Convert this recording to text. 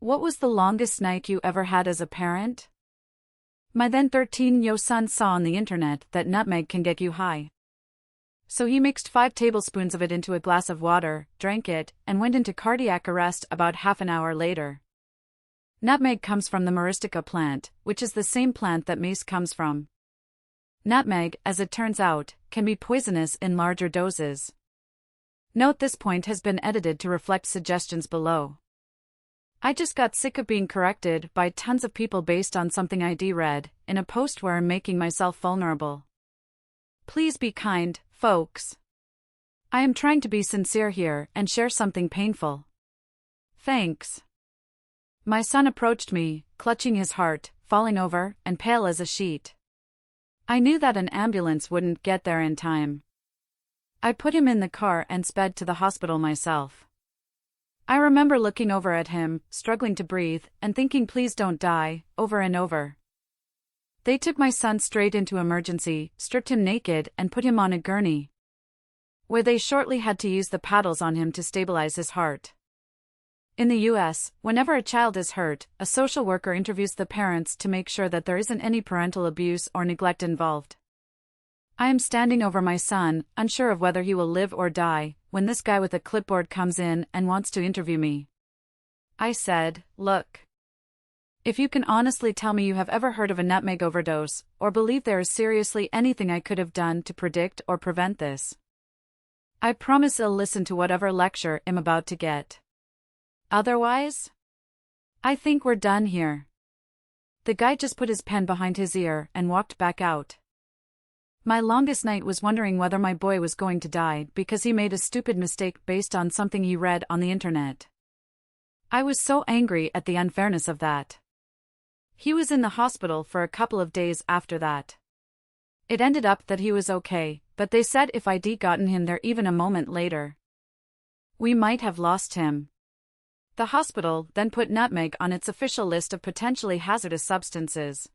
What was the longest night you ever had as a parent? My then 13-year-old son saw on the internet that nutmeg can get you high. So he mixed 5 tablespoons of it into a glass of water, drank it, and went into cardiac arrest about half an hour later. Nutmeg comes from the myristica plant, which is the same plant that mace comes from. Nutmeg, as it turns out, can be poisonous in larger doses. Note this point has been edited to reflect suggestions below. I just got sick of being corrected by tons of people based on something I read in a post where I'm making myself vulnerable. Please be kind, folks. I am trying to be sincere here and share something painful. Thanks. My son approached me, clutching his heart, falling over, and pale as a sheet. I knew that an ambulance wouldn't get there in time. I put him in the car and sped to the hospital myself. I remember looking over at him, struggling to breathe, and thinking please don't die, over and over. They took my son straight into emergency, stripped him naked and put him on a gurney, where they shortly had to use the paddles on him to stabilize his heart. In the US, whenever a child is hurt, a social worker interviews the parents to make sure that there isn't any parental abuse or neglect involved. I am standing over my son, unsure of whether he will live or die, when this guy with a clipboard comes in and wants to interview me. I said, "Look. If you can honestly tell me you have ever heard of a nutmeg overdose, or believe there is seriously anything I could have done to predict or prevent this, I promise I'll listen to whatever lecture I'm about to get. Otherwise, I think we're done here." The guy just put his pen behind his ear and walked back out. My longest night was wondering whether my boy was going to die because he made a stupid mistake based on something he read on the internet. I was so angry at the unfairness of that. He was in the hospital for a couple of days after that. It ended up that he was okay, but they said if I'd gotten him there even a moment later, we might have lost him. The hospital then put nutmeg on its official list of potentially hazardous substances.